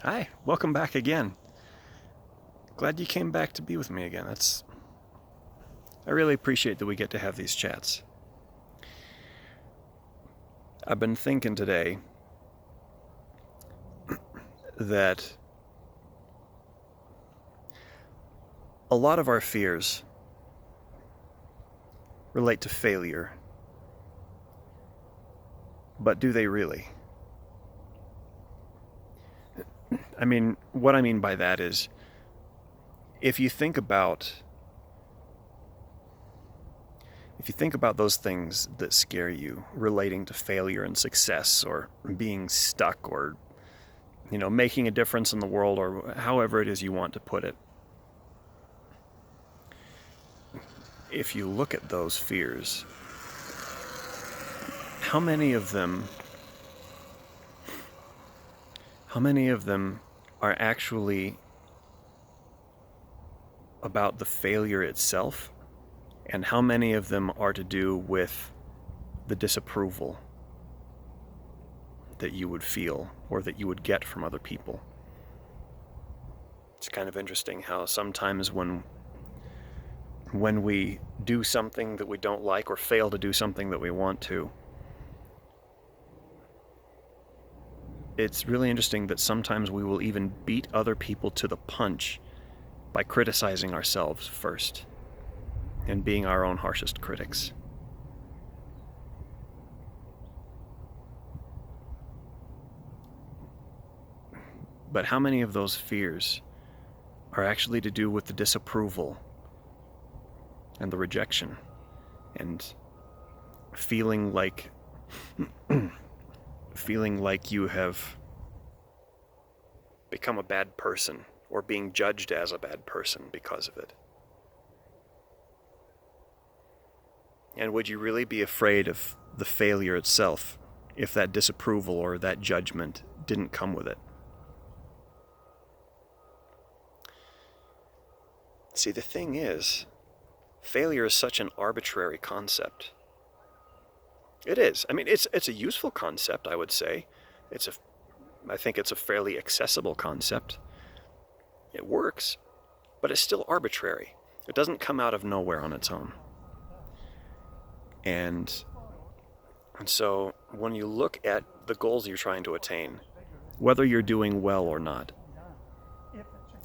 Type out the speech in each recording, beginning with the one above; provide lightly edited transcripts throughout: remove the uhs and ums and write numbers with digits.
Hi, welcome back again. Glad you came back to be with me again. I really appreciate that we get to have these chats. I've been thinking today that a lot of our fears relate to failure. But do they really? What I mean by that is, if you think about those things that scare you relating to failure and success, or being stuck, or making a difference in the world, or however it is you want to put it, if you look at those fears, how many of them are actually about the failure itself, and how many of them are to do with the disapproval that you would feel or that you would get from other people? It's kind of interesting how sometimes when we do something that we don't like, or fail to do something that we want to, it's really interesting that sometimes we will even beat other people to the punch by criticizing ourselves first and being our own harshest critics. But how many of those fears are actually to do with the disapproval and the rejection, and feeling like you have become a bad person, or being judged as a bad person because of it? And would you really be afraid of the failure itself if that disapproval or that judgment didn't come with it? See, the thing is, failure is such an arbitrary concept. It is. It's a useful concept, I would say. I think it's a fairly accessible concept. It works, but it's still arbitrary. It doesn't come out of nowhere on its own. And so when you look at the goals you're trying to attain, whether you're doing well or not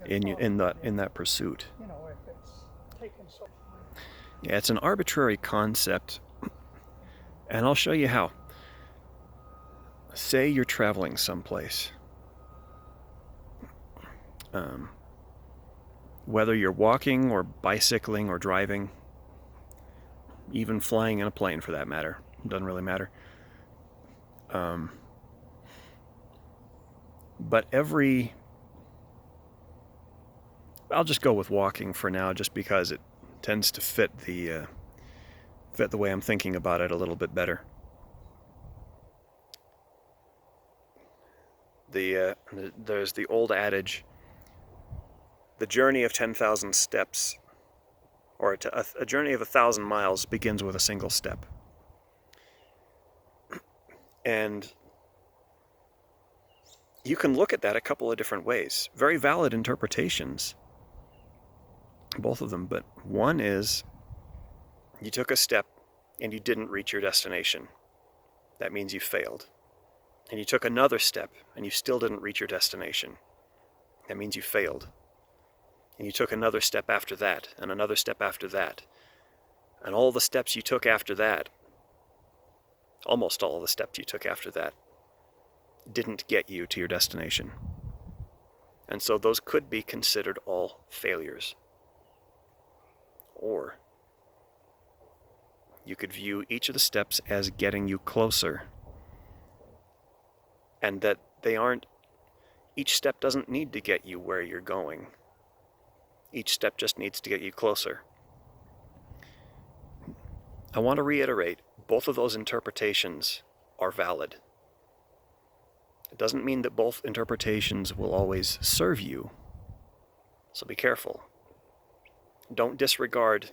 in that pursuit, yeah, it's an arbitrary concept, and I'll show you how. Say you're traveling someplace. Whether you're walking or bicycling or driving, even flying in a plane for that matter, it doesn't really matter. But I'll just go with walking for now, just because it tends to fit the way I'm thinking about it a little bit better. There's the old adage, the journey of 10,000 steps, or a journey of 1,000 miles begins with a single step. And you can look at that a couple of different ways. Very valid interpretations, both of them. But one is, you took a step and you didn't reach your destination. That means you failed. And you took another step and you still didn't reach your destination. That means you failed. And you took another step after that, and another step after that. And all the steps you took after that, almost all the steps you took after that, didn't get you to your destination. And so those could be considered all failures. Or you could view each of the steps as getting you closer, and that each step doesn't need to get you where you're going. Each step just needs to get you closer. I want to reiterate, both of those interpretations are valid. It doesn't mean that both interpretations will always serve you, so be careful. Don't disregard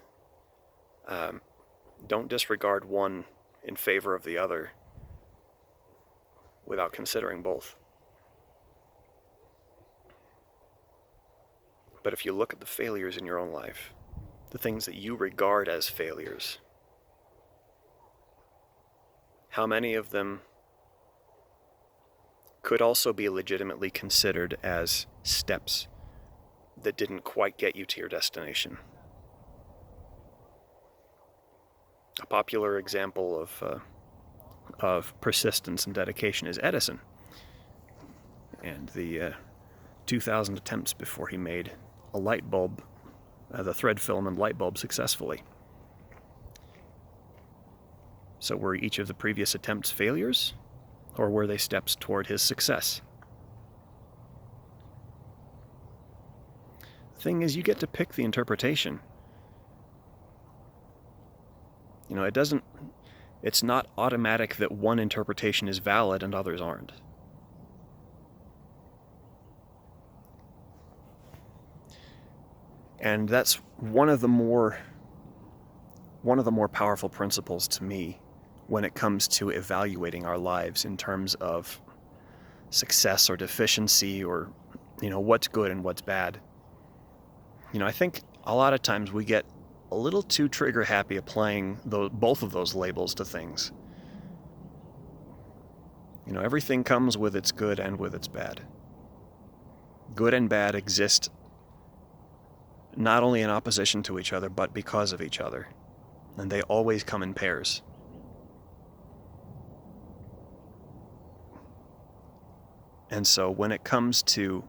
one in favor of the other without considering both. But if you look at the failures in your own life, the things that you regard as failures, how many of them could also be legitimately considered as steps that didn't quite get you to your destination? A popular example of persistence and dedication is Edison, and the 2,000 attempts before he made a light bulb, the thread filament light bulb, successfully. So were each of the previous attempts failures, or were they steps toward his success? The thing is, you get to pick the interpretation. You know, it's not automatic that one interpretation is valid and others aren't. And that's one of the more powerful principles to me when it comes to evaluating our lives in terms of success or deficiency, or, you know, what's good and what's bad. You know, I think a lot of times we get a little too trigger happy applying both of those labels to things. You know, everything comes with its good and with its bad. Good and bad exist not only in opposition to each other, but because of each other. And they always come in pairs. And so when it comes to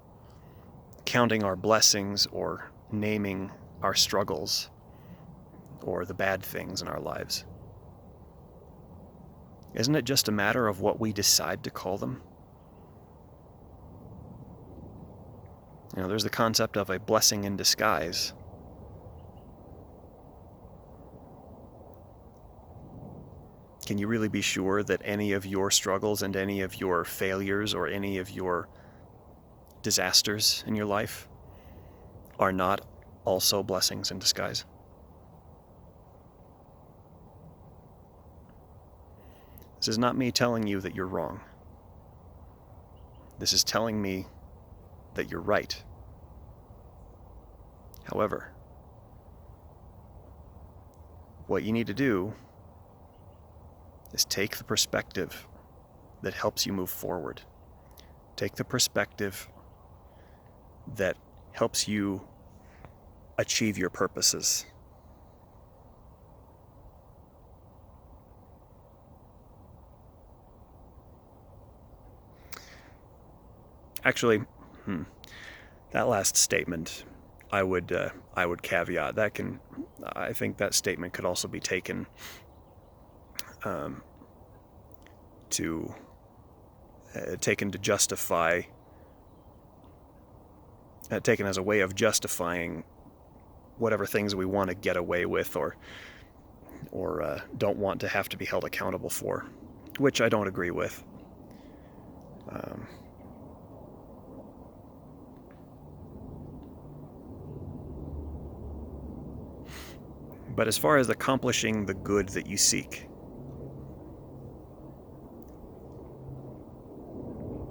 counting our blessings or naming our struggles or the bad things in our lives, isn't it just a matter of what we decide to call them? You know, there's the concept of a blessing in disguise. Can you really be sure that any of your struggles and any of your failures or any of your disasters in your life are not also blessings in disguise? This is not me telling you that you're wrong. This is telling me that you're right. However, what you need to do is take the perspective that helps you move forward. Take the perspective that helps you achieve your purposes. Actually, that last statement, I would caveat. I think that statement could also be taken to justify, taken as a way of justifying whatever things we want to get away with or don't want to have to be held accountable for, which I don't agree with. But as far as accomplishing the good that you seek,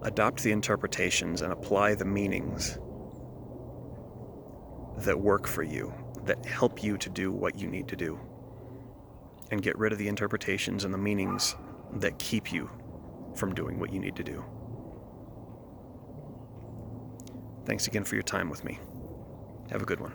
adopt the interpretations and apply the meanings that work for you, that help you to do what you need to do, and get rid of the interpretations and the meanings that keep you from doing what you need to do. Thanks again for your time with me. Have a good one.